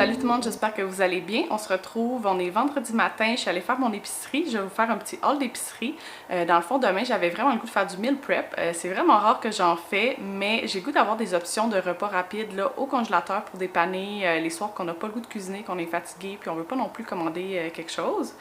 Salut tout le monde, j'espère que vous allez bien. On se retrouve, on est vendredi matin, je suis allée faire mon épicerie. Je vais vous faire un petit haul d'épicerie. Dans le fond, demain, j'avais vraiment le goût de faire du meal prep. C'est vraiment rare que j'en fais, mais j'ai le goût d'avoir des options de repas rapides là, au congélateur pour dépanner les soirs qu'on n'a pas le goût de cuisiner, qu'on est fatigué, puis on veut pas non plus commander quelque chose.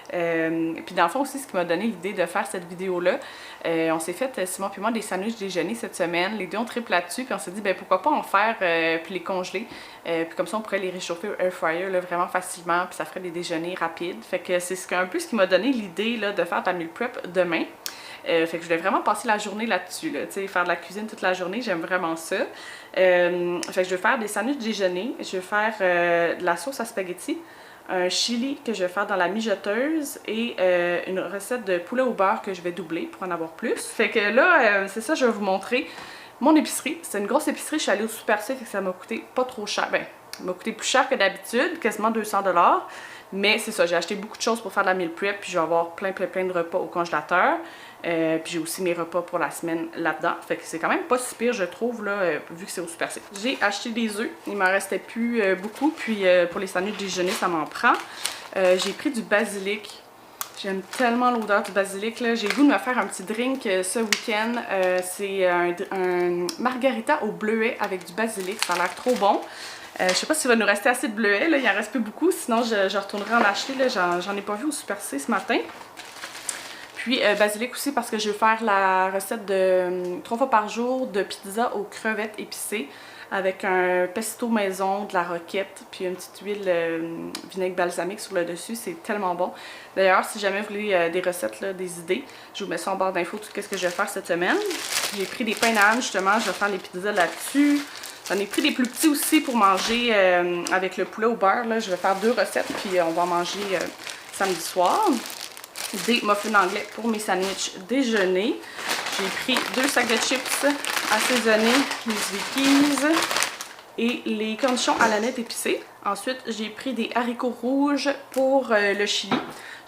Puis dans le fond aussi, ce qui m'a donné l'idée de faire cette vidéo-là, on s'est fait, Simon puis moi, des sandwichs déjeuner cette semaine. Les deux ont triplé là-dessus, puis on s'est dit, ben pourquoi pas en faire puis les congeler. Puis comme ça, on pourrait les réchauffer au air fryer là, vraiment facilement, puis ça ferait des déjeuners rapides. Fait que c'est un peu ce qui m'a donné l'idée de faire ta meal prep demain. Fait que je voulais vraiment passer la journée là-dessus, là, faire de la cuisine toute la journée, j'aime vraiment ça. Fait que je vais faire des sandwichs déjeuner, je vais faire de la sauce à spaghetti, un chili que je vais faire dans la mijoteuse et une recette de poulet au beurre que je vais doubler pour en avoir plus. Fait que là, c'est ça, je vais vous montrer mon épicerie. C'est une grosse épicerie, je suis allée au Super C, fait que ça m'a coûté pas trop cher. Ben, ça m'a coûté plus cher que d'habitude, quasiment 200 $. Mais c'est ça, j'ai acheté beaucoup de choses pour faire de la meal prep, puis je vais avoir plein de repas au congélateur. Puis j'ai aussi mes repas pour la semaine là-dedans. Fait que c'est quand même pas si pire, je trouve, là, vu que c'est au Super C. J'ai acheté des œufs, il m'en restait plus beaucoup, puis pour les sandwichs déjeuner, ça m'en prend. J'ai pris du basilic. J'aime tellement l'odeur du basilic, là. J'ai le goût de me faire un petit drink ce week-end. C'est un margarita au bleuet avec du basilic, ça a l'air trop bon. Je sais pas s'il va nous rester assez de bleuets, là. Il en reste plus beaucoup, sinon je retournerai en acheter. J'en ai pas vu au Super C ce matin. Puis basilic aussi parce que je vais faire la recette de 3 fois par jour de pizza aux crevettes épicées avec un pesto maison, de la roquette, puis une petite huile vinaigre balsamique sur le dessus. C'est tellement bon. D'ailleurs, si jamais vous voulez des recettes, là, des idées, je vous mets ça en barre d'infos, tout ce que je vais faire cette semaine. J'ai pris des pains d'âne, justement, je vais faire les pizzas là-dessus. J'en ai pris des plus petits aussi pour manger avec le poulet au beurre. Là. Je vais faire 2 recettes, puis on va en manger samedi soir. Des muffins anglais pour mes sandwichs déjeuner. J'ai pris 2 sacs de chips assaisonnés, les Vikings et les cornichons à la nette épicés. Ensuite, j'ai pris des haricots rouges pour le chili.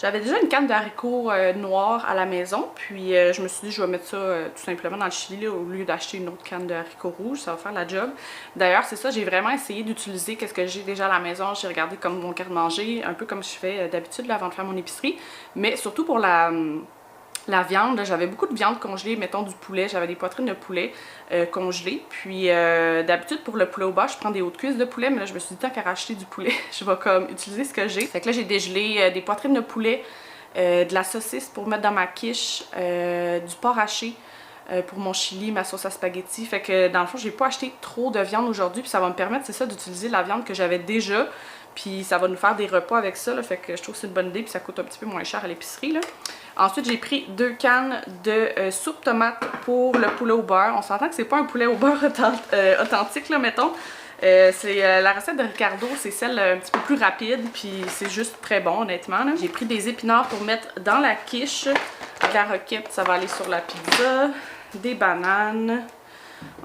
J'avais déjà une canne de haricots noirs à la maison, puis je me suis dit je vais mettre ça tout simplement dans le chili là, au lieu d'acheter une autre canne de haricots rouges, ça va faire la job. D'ailleurs, c'est ça, j'ai vraiment essayé d'utiliser ce que j'ai déjà à la maison. J'ai regardé comme mon garde-manger, un peu comme je fais d'habitude avant de faire mon épicerie, mais surtout pour la viande, j'avais beaucoup de viande congelée, mettons du poulet, j'avais des poitrines de poulet congelées, puis d'habitude pour le poulet au beurre, je prends des hautes cuisses de poulet, mais là je me suis dit tant qu'à racheter du poulet, je vais comme utiliser ce que j'ai. Fait que là j'ai dégelé des poitrines de poulet, de la saucisse pour mettre dans ma quiche, du porc haché pour mon chili, ma sauce à spaghetti. Fait que dans le fond, j'ai pas acheté trop de viande aujourd'hui, puis ça va me permettre, c'est ça, d'utiliser la viande que j'avais déjà. Puis ça va nous faire des repas avec ça, là, fait que je trouve que c'est une bonne idée, puis ça coûte un petit peu moins cher à l'épicerie. Ensuite, j'ai pris 2 cannes de soupe tomate pour le poulet au beurre. On s'entend que c'est pas un poulet au beurre authentique, là, mettons. C'est la recette de Ricardo, c'est celle un petit peu plus rapide, puis c'est juste très bon, honnêtement. J'ai pris des épinards pour mettre dans la quiche, de la roquette, ça va aller sur la pizza, des bananes.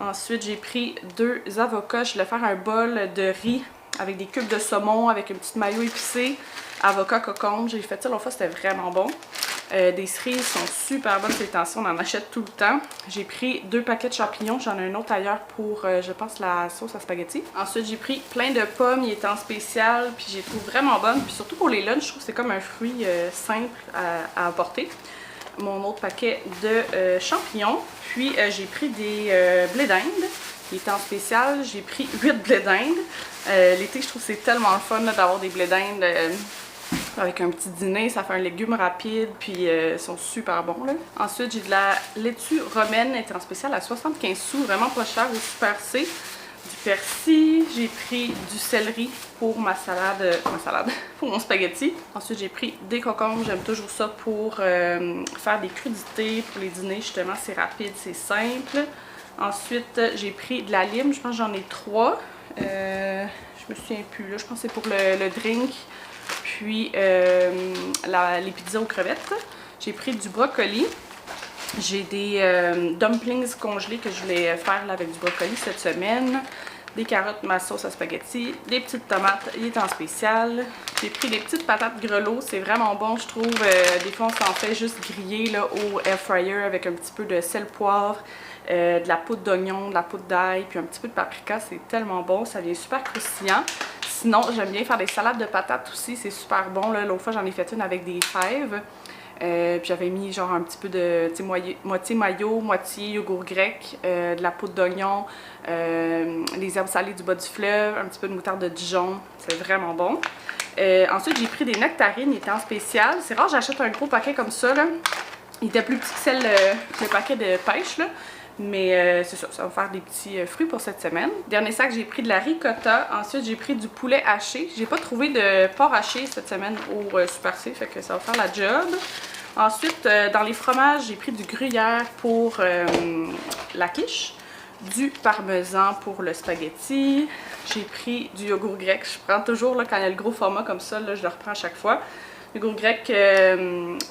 Ensuite, j'ai pris 2 avocats. Je voulais faire un bol de riz avec des cubes de saumon, avec une petite mayo épicée, avocat, concombre. J'ai fait ça l'autre fois, c'était vraiment bon. Des cerises sont super bonnes ces temps-ci, on en achète tout le temps. J'ai pris 2 paquets de champignons, j'en ai un autre ailleurs pour, je pense, la sauce à spaghetti. Ensuite, j'ai pris plein de pommes, il était en spécial, puis je les trouve vraiment bonnes. Puis surtout pour les lunchs, je trouve que c'est comme un fruit simple à emporter. Mon autre paquet de champignons. Puis j'ai pris des blés d'Inde. Il était en spécial, j'ai pris 8 blés d'Inde. L'été, je trouve que c'est tellement le fun d'avoir des blés d'Inde avec un petit dîner. Ça fait un légume rapide, puis ils sont super bons. Là. Ensuite, j'ai de la laitue romaine, elle était en spécial à 75 sous, vraiment pas cher au Super C. Du persil, j'ai pris du céleri pour ma salade, pour mon spaghetti. Ensuite, j'ai pris des concombres, j'aime toujours ça pour faire des crudités pour les dîners, justement, c'est rapide, c'est simple. Ensuite, j'ai pris de la lime, je pense que j'en ai 3. Je me souviens plus, là, je pense que c'est pour le drink. Puis les pizzas aux crevettes. J'ai pris du brocoli. J'ai des dumplings congelés que je voulais faire là, avec du brocoli cette semaine. Des carottes, ma sauce à spaghetti. Des petites tomates, il est en spécial. J'ai pris des petites patates grelots, c'est vraiment bon je trouve. Des fois on s'en fait juste griller là, au air fryer avec un petit peu de sel poivre. De la poudre d'oignon, de la poudre d'ail, puis un petit peu de paprika, c'est tellement bon, ça vient super croustillant. Sinon, j'aime bien faire des salades de patates aussi, c'est super bon. L'autre fois, j'en ai fait une avec des fèves. Puis j'avais mis genre un petit peu de moitié mayo, moitié yogourt grec, de la poudre d'oignon, les herbes salées du bas du fleuve, un petit peu de moutarde de Dijon. C'est vraiment bon. Ensuite, j'ai pris des nectarines, ils étaient en spécial. C'est rare, j'achète un gros paquet comme ça, là. Il était plus petit que le paquet de pêche, là. Mais c'est ça, ça va me faire des petits fruits pour cette semaine. Dernier sac, j'ai pris de la ricotta. Ensuite, j'ai pris du poulet haché. J'ai pas trouvé de porc haché cette semaine au Super C, fait que ça va faire la job. Ensuite, dans les fromages, j'ai pris du gruyère pour la quiche, du parmesan pour le spaghetti. J'ai pris du yogourt grec. Je prends toujours, là, quand il y a le gros format comme ça, là, je le reprends à chaque fois. Yogourt grec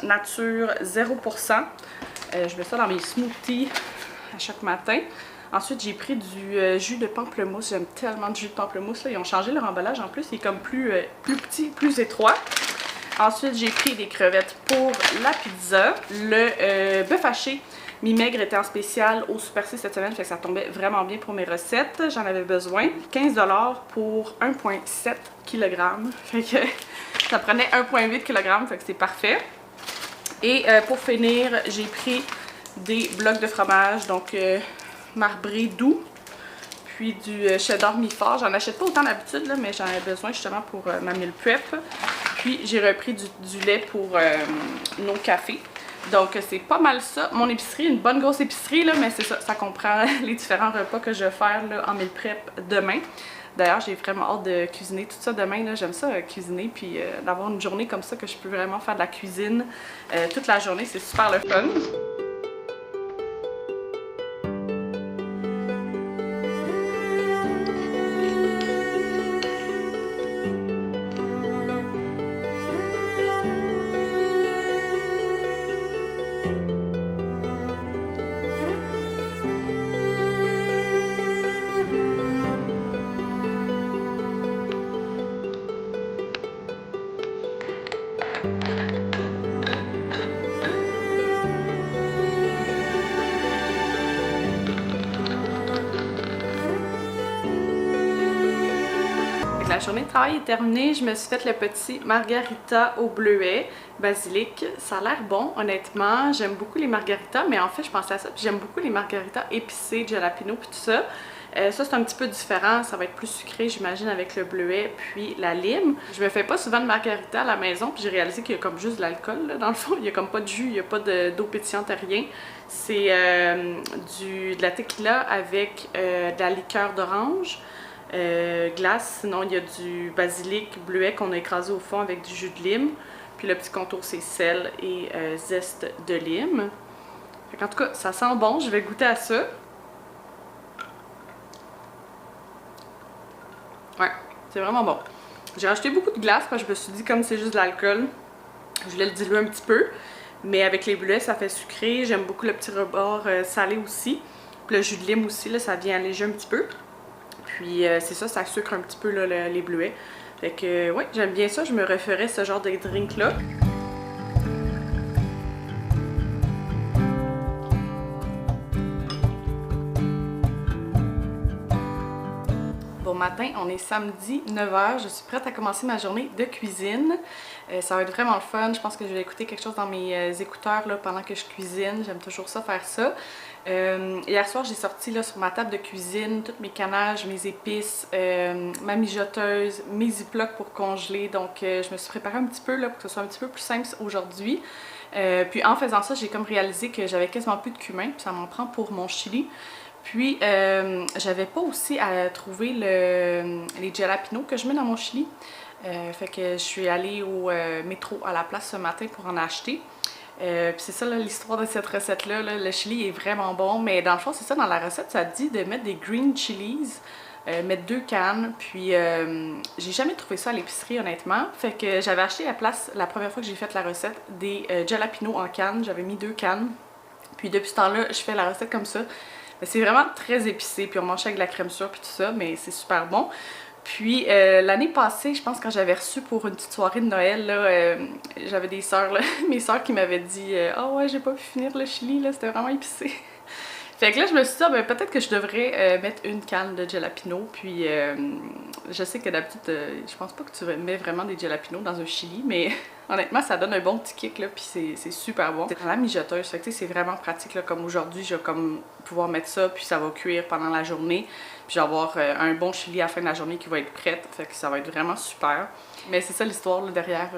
nature 0%. Je mets ça dans mes smoothies à chaque matin. Ensuite, j'ai pris du jus de pamplemousse. J'aime tellement le jus de pamplemousse, là. Ils ont changé leur emballage en plus. Il est comme plus petit, plus étroit. Ensuite, j'ai pris des crevettes pour la pizza. Le bœuf haché mi-maigre était en spécial au Super C cette semaine, fait que ça tombait vraiment bien pour mes recettes. J'en avais besoin. 15 $ pour 1,7 kg. Fait que ça prenait 1,8 kg, fait que c'est parfait. Et pour finir, j'ai pris des blocs de fromage, donc marbré doux, puis du cheddar mi-fort. J'en achète pas autant d'habitude, mais j'en ai besoin justement pour ma meal prep. Puis j'ai repris du lait pour nos cafés. Donc c'est pas mal ça. Mon épicerie, une bonne grosse épicerie, là, mais c'est ça, ça comprend les différents repas que je vais faire là, en meal prep demain. D'ailleurs, j'ai vraiment hâte de cuisiner tout ça demain. J'aime ça cuisiner, puis d'avoir une journée comme ça que je peux vraiment faire de la cuisine toute la journée. C'est super le fun. La journée de travail est terminée, je me suis fait le petit margarita au bleuet, basilic. Ça a l'air bon, honnêtement. J'aime beaucoup les margaritas, mais en fait, je pensais à ça. J'aime beaucoup les margaritas épicées, jalapeno puis tout ça. Ça, c'est un petit peu différent. Ça va être plus sucré, j'imagine, avec le bleuet puis la lime. Je me fais pas souvent de margarita à la maison, puis j'ai réalisé qu'il y a comme juste de l'alcool, dans le fond. Il y a comme pas de jus, il y a pas d'eau pétillante, rien. C'est de la tequila avec de la liqueur d'orange. Glace, sinon il y a du basilic bleuet qu'on a écrasé au fond avec du jus de lime. Puis le petit contour, c'est sel et zeste de lime. En tout cas, ça sent bon, je vais goûter à ça. Ouais, c'est vraiment bon. J'ai acheté beaucoup de glace parce que je me suis dit, comme c'est juste de l'alcool, je voulais le diluer un petit peu. Mais avec les bleuets, ça fait sucré. J'aime beaucoup le petit rebord salé aussi. Puis le jus de lime aussi, là, ça vient alléger un petit peu. Puis c'est ça, ça sucre un petit peu là, les bleuets. Fait que ouais, j'aime bien ça, je me referais ce genre de drink là. Bon matin, on est samedi 9 h, je suis prête à commencer ma journée de cuisine. Ça va être vraiment le fun, je pense que je vais écouter quelque chose dans mes écouteurs là, pendant que je cuisine, j'aime toujours ça faire ça. Hier soir, j'ai sorti là, sur ma table de cuisine tous mes canages, mes épices, ma mijoteuse, mes ziplocs pour congeler. Donc, je me suis préparée un petit peu là, pour que ce soit un petit peu plus simple aujourd'hui. Puis en faisant ça, j'ai comme réalisé que j'avais quasiment plus de cumin, puis ça m'en prend pour mon chili. Puis, j'avais pas aussi à trouver les jalapenos que je mets dans mon chili. Fait que je suis allée au métro à la place ce matin pour en acheter. Puis c'est ça l'histoire de cette recette-là. Le chili est vraiment bon, mais dans le fond, c'est ça, dans la recette, ça dit de mettre des green chilies, mettre 2 cannes. Puis j'ai jamais trouvé ça à l'épicerie, honnêtement. Fait que j'avais acheté à la place, la première fois que j'ai fait la recette, des jalapenos en canne. J'avais mis 2 cannes. Puis depuis ce temps-là, je fais la recette comme ça. C'est vraiment très épicé, puis on mange avec de la crème sûre puis tout ça, mais c'est super bon. Puis l'année passée, je pense quand j'avais reçu pour une petite soirée de Noël, là, j'avais des sœurs, mes sœurs qui m'avaient dit « Ah ouais, j'ai pas pu finir le chili, là, c'était vraiment épicé. » Fait que là, je me suis dit, ah, ben, peut-être que je devrais mettre une canne de jalapeno. Puis, je sais que d'habitude, je pense pas que tu mets vraiment des jalapenos dans un chili, mais honnêtement, ça donne un bon petit kick, là, puis c'est super bon. C'est dans la mijoteuse, fait que c'est vraiment pratique, là, comme aujourd'hui, je vais comme pouvoir mettre ça, puis ça va cuire pendant la journée. Puis, je vais avoir un bon chili à la fin de la journée qui va être prête, fait que ça va être vraiment super. Mais c'est ça l'histoire, là, derrière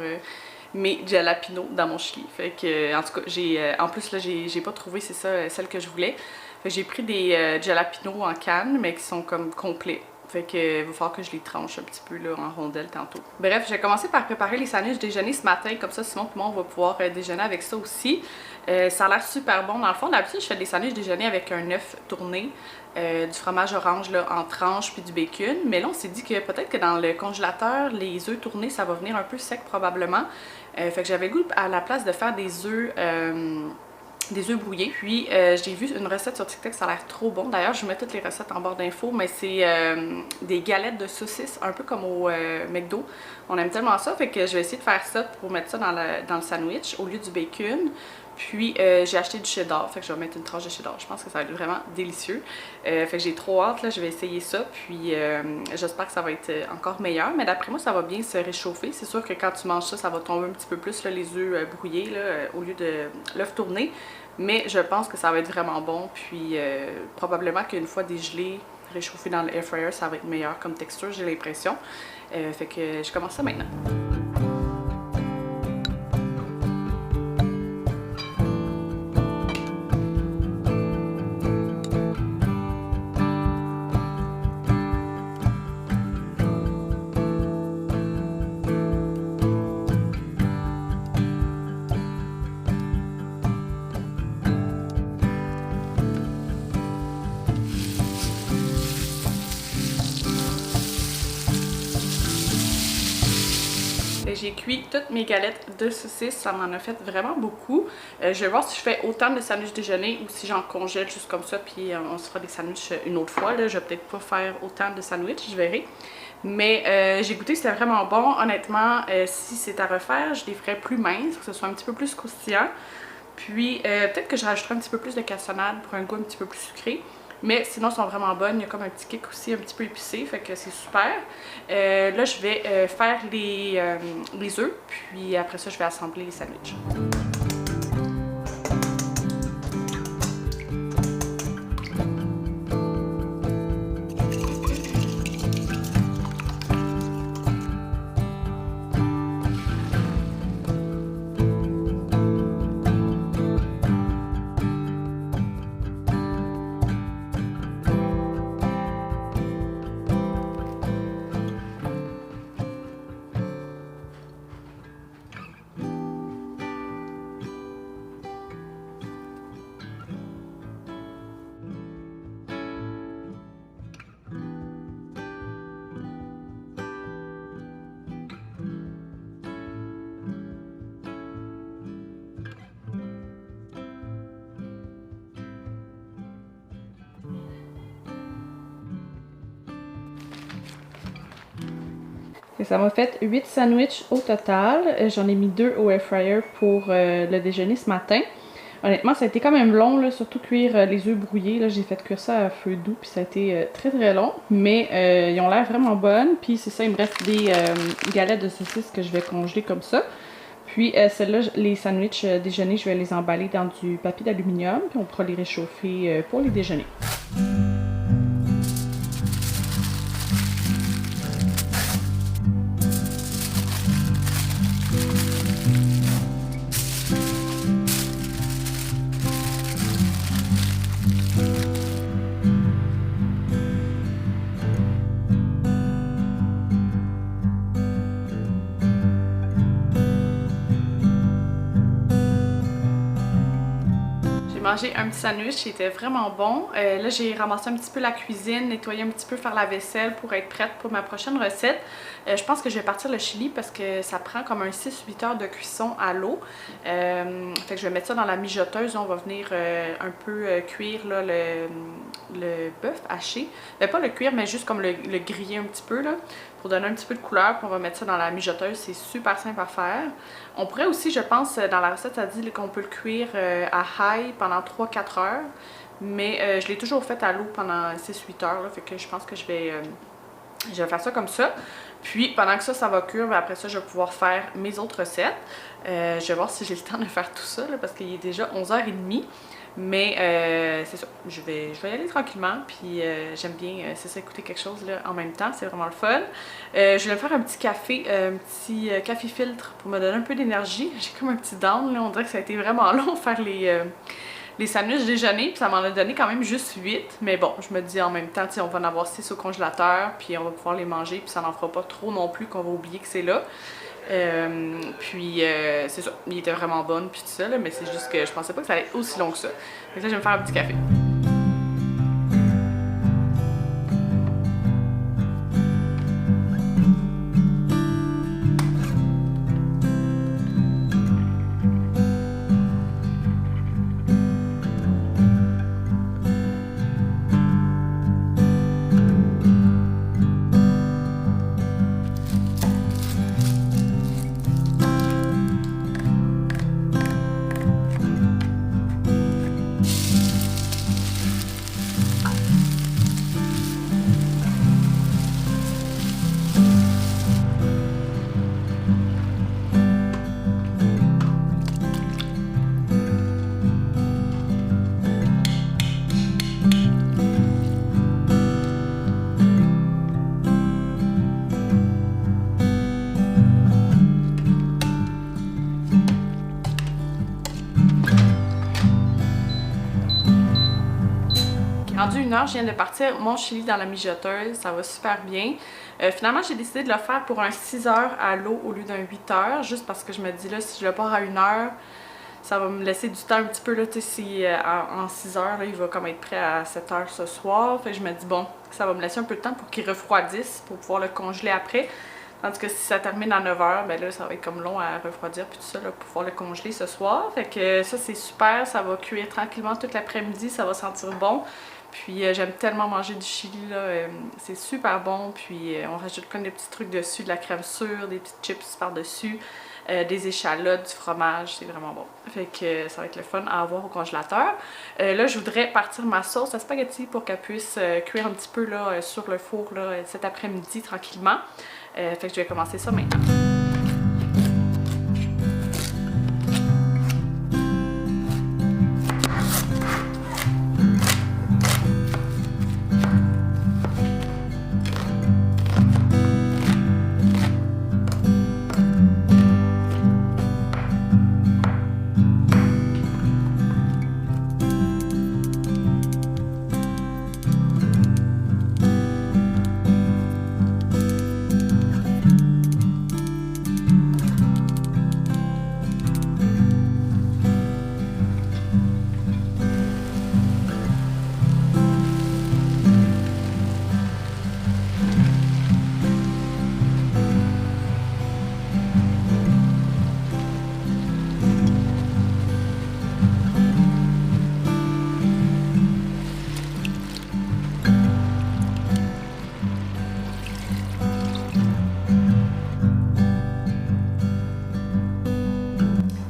mes jalapenos dans mon chili. Fait que, en tout cas, en plus, là, j'ai pas trouvé, c'est ça, celle que je voulais. J'ai pris des jalapenos en canne, mais qui sont comme complets. Fait que il va falloir que je les tranche un petit peu là, en rondelles tantôt. Bref, j'ai commencé par préparer les sandwichs déjeuner ce matin, comme ça Simon et moi on va pouvoir déjeuner avec ça aussi. Ça a l'air super bon. Dans le fond, d'habitude je fais des sandwichs déjeuner avec un œuf tourné, du fromage orange là, en tranches puis du bacon. Mais là on s'est dit que peut-être que dans le congélateur, les œufs tournés ça va venir un peu sec probablement. Fait que j'avais le goût à la place de faire des œufs brouillés. Puis j'ai vu une recette sur TikTok, ça a l'air trop bon. D'ailleurs, je vous mets toutes les recettes en barre d'infos, mais c'est des galettes de saucisses, un peu comme au McDo. On aime tellement ça, fait que je vais essayer de faire ça pour mettre ça dans le sandwich au lieu du bacon. Puis j'ai acheté du cheddar, fait que je vais mettre une tranche de cheddar. Je pense que ça va être vraiment délicieux. Fait que j'ai trop hâte, là, je vais essayer ça. Puis j'espère que ça va être encore meilleur. Mais d'après moi, ça va bien se réchauffer. C'est sûr que quand tu manges ça, ça va tomber un petit peu plus là, les œufs brouillés là, au lieu de l'œuf tourné. Mais je pense que ça va être vraiment bon. Puis probablement qu'une fois dégelé, réchauffé dans le air fryer, ça va être meilleur comme texture, j'ai l'impression. Fait que je commence ça maintenant. J'ai cuit toutes mes galettes de saucisses, ça m'en a fait vraiment beaucoup. Je vais voir si je fais autant de sandwichs déjeuner ou si j'en congèle juste comme ça, puis on se fera des sandwichs une autre fois. Là. Je vais peut-être pas faire autant de sandwichs, je verrai. Mais j'ai goûté, c'était vraiment bon. Honnêtement, si c'est à refaire, je les ferais plus minces, que ce soit un petit peu plus croustillant. Puis peut-être que je rajouterai un petit peu plus de cassonade pour un goût un petit peu plus sucré. Mais sinon, elles sont vraiment bonnes. Il y a comme un petit kick aussi, un petit peu épicé, fait que c'est super. Là, je vais faire les œufs, puis après ça, je vais assembler les sandwichs. Et ça m'a fait 8 sandwichs au total. J'en ai mis 2 au air fryer pour le déjeuner ce matin. Honnêtement, ça a été quand même long, là, surtout cuire les œufs brouillés. J'ai fait cuire ça à feu doux, puis ça a été très très long. Mais ils ont l'air vraiment bonnes. Puis c'est ça, il me reste des galettes de saucisses que je vais congeler comme ça. Puis celles-là, les sandwichs déjeuner, je vais les emballer dans du papier d'aluminium. Puis on pourra les réchauffer pour les déjeuners. Mangé un petit sandwich, il était vraiment bon. Là, j'ai ramassé un petit peu la cuisine, nettoyé un petit peu, faire la vaisselle pour être prête pour ma prochaine recette. Je pense que je vais partir le chili parce que ça prend comme un 6-8 heures de cuisson à l'eau. Fait que je vais mettre ça dans la mijoteuse. On va venir un peu cuire là, le bœuf haché. Ben, pas le cuire, mais juste comme le griller un petit peu là, pour donner un petit peu de couleur. Puis on va mettre ça dans la mijoteuse. C'est super simple à faire. On pourrait aussi, je pense, dans la recette, ça dit qu'on peut le cuire à high pendant 3-4 heures. mais je l'ai toujours fait à l'eau pendant 6-8 heures, là, fait que je pense que je vais faire ça comme ça. Puis pendant que ça va cuire, ben après ça, je vais pouvoir faire mes autres recettes. Je vais voir si j'ai le temps de faire tout ça, là, parce qu'il est déjà 11h30. Mais c'est ça, je vais y aller tranquillement, puis j'aime bien, c'est ça, écouter quelque chose là, en même temps, c'est vraiment le fun. Je vais me faire un petit café filtre pour me donner un peu d'énergie. J'ai comme un petit down, là, on dirait que ça a été vraiment long faire les sandwichs déjeuner, puis ça m'en a donné quand même juste 8. Mais bon, je me dis en même temps, on va en avoir 6 au congélateur, puis on va pouvoir les manger, puis ça n'en fera pas trop non plus qu'on va oublier que c'est là. C'est ça, il était vraiment bon puis tout ça là, mais c'est juste que je pensais pas que ça allait être aussi long que ça. Donc là, je vais me faire un petit café. Rendu 1h, je viens de partir mon chili dans la mijoteuse, ça va super bien. Finalement, j'ai décidé de le faire pour un 6h à l'eau au lieu d'un 8h, juste parce que je me dis là, si je le pars à 1h, ça va me laisser du temps un petit peu là, tu sais, si en 6h, là, il va comme être prêt à 7h ce soir. Fait que je me dis bon, ça va me laisser un peu de temps pour qu'il refroidisse, pour pouvoir le congeler après. Tandis que si ça termine à 9h, ben là, ça va être comme long à refroidir puis tout ça, là, pour pouvoir le congeler ce soir. Fait que ça, c'est super, ça va cuire tranquillement toute l'après-midi, ça va sentir bon. Puis j'aime tellement manger du chili, là, c'est super bon. Puis on rajoute plein de petits trucs dessus, de la crème sûre, des petites chips par-dessus, des échalotes, du fromage, c'est vraiment bon. Fait que ça va être le fun à avoir au congélateur. Là, je voudrais partir ma sauce à spaghetti pour qu'elle puisse cuire un petit peu là, sur le four là, cet après-midi tranquillement. Fait que je vais commencer ça maintenant.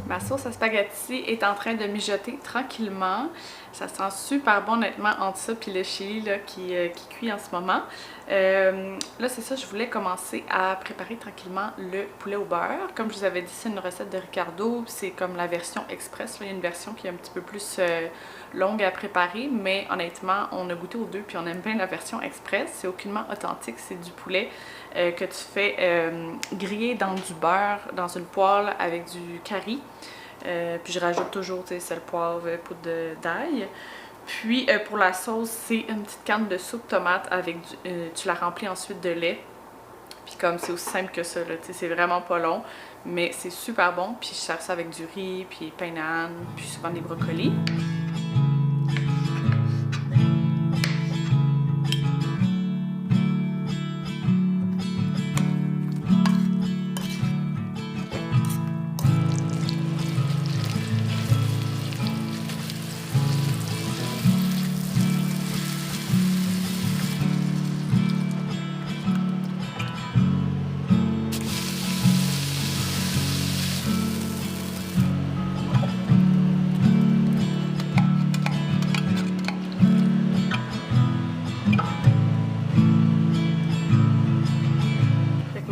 Ma sauce à spaghetti est en train de mijoter tranquillement. Ça sent super bon honnêtement entre ça et le chili là, qui cuit en ce moment. Là c'est ça, je voulais commencer à préparer tranquillement le poulet au beurre. Comme je vous avais dit, c'est une recette de Ricardo, c'est comme la version express. Là. Il y a une version qui est un petit peu plus longue à préparer, mais honnêtement on a goûté aux deux puis on aime bien la version express. C'est aucunement authentique, c'est du poulet que tu fais griller dans du beurre, dans une poêle avec du curry. Puis je rajoute toujours sel, poivre, poudre d'ail. Puis pour la sauce, c'est une petite canne de soupe tomate avec tu la remplis ensuite de lait. Puis comme c'est aussi simple que ça, c'est vraiment pas long, mais c'est super bon. Puis je sers ça avec du riz, puis pain d'âne, puis souvent des brocolis.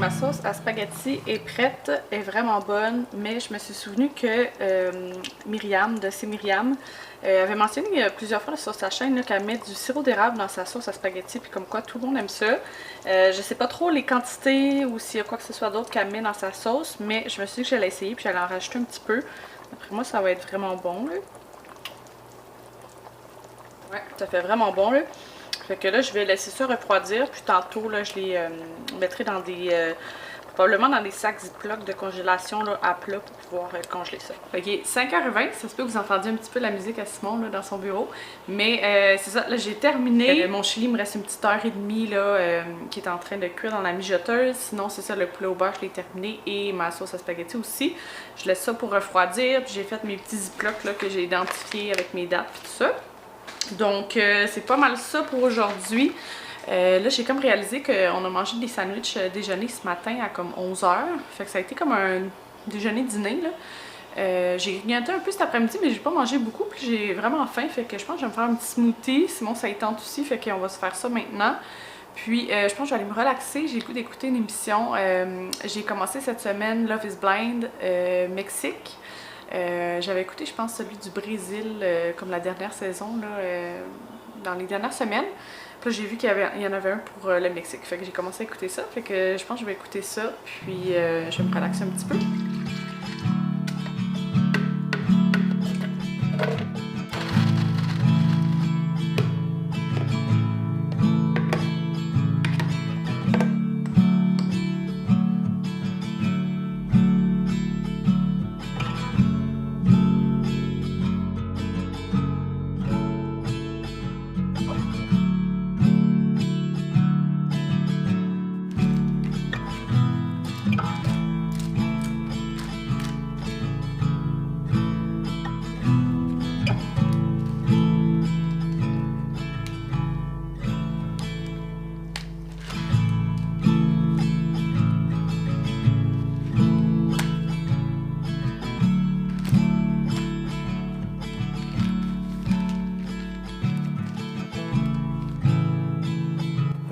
ma sauce à spaghetti est prête, est vraiment bonne, mais je me suis souvenu que Myriam, de C'est Myriam, avait mentionné plusieurs fois sur sa chaîne qu'elle met du sirop d'érable dans sa sauce à spaghetti, puis comme quoi tout le monde aime ça. Je sais pas trop les quantités ou s'il y a quoi que ce soit d'autre qu'elle met dans sa sauce, mais je me suis dit que j'allais essayer, puis j'allais en rajouter un petit peu. Après moi, ça va être vraiment bon, là. Ouais, ça fait vraiment bon, là. Fait que là, je vais laisser ça refroidir, puis tantôt, là, je les mettrai dans des... probablement dans des sacs Ziploc de congélation là, à plat pour pouvoir congeler ça. Ok, 5h20, ça se peut que vous entendiez un petit peu la musique à Simon là, dans son bureau. Mais c'est ça, là j'ai terminé. Mon chili, il me reste une petite heure et demie là, qui est en train de cuire dans la mijoteuse. Sinon, c'est ça, le poulet au beurre, je l'ai terminé et ma sauce à spaghetti aussi. Je laisse ça pour refroidir, puis j'ai fait mes petits Ziplocs là, que j'ai identifiés avec mes dates et tout ça. Donc, c'est pas mal ça pour aujourd'hui. Là, j'ai comme réalisé qu'on a mangé des sandwichs déjeuner ce matin à comme 11h. Fait que ça a été comme un déjeuner-dîner, là. J'ai grignoté un peu cet après-midi, mais j'ai pas mangé beaucoup, puis j'ai vraiment faim. Fait que je pense que je vais me faire un petit smoothie. Simon, ça y tente aussi, fait qu'on va se faire ça maintenant. Puis, je pense que je vais aller me relaxer. J'ai le goût d'écouter une émission. J'ai commencé cette semaine Love is Blind Mexique. J'avais écouté, je pense, celui du Brésil, comme la dernière saison, là, dans les dernières semaines. Puis là, j'ai vu qu'il y en avait un pour le Mexique. Fait que j'ai commencé à écouter ça. Fait que je pense que je vais écouter ça, puis je vais me relaxer un petit peu.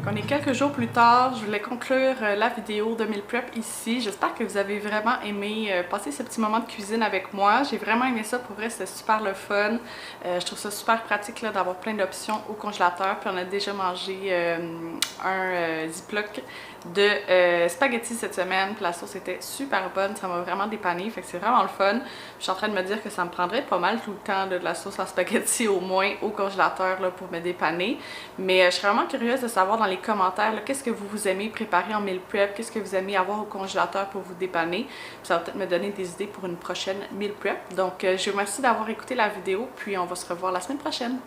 On est quelques jours plus tard, je voulais conclure la vidéo de meal prep ici. J'espère que vous avez vraiment aimé passer ce petit moment de cuisine avec moi. J'ai vraiment aimé ça, pour vrai c'était super le fun. Je trouve ça super pratique d'avoir plein d'options au congélateur. Puis on a déjà mangé un Ziploc de spaghetti cette semaine. Puis la sauce était super bonne, ça m'a vraiment dépanné. Fait que c'est vraiment le fun. Je suis en train de me dire que ça me prendrait pas mal tout le temps de la sauce à spaghetti au moins au congélateur là, pour me dépanner. Mais je serais vraiment curieuse de savoir dans les commentaires qu'est-ce que vous aimez préparer en meal prep, qu'est-ce que vous aimez avoir au congélateur pour vous dépanner. Puis ça va peut-être me donner des idées pour une prochaine meal prep. Donc je vous remercie d'avoir écouté la vidéo, puis on va se revoir la semaine prochaine.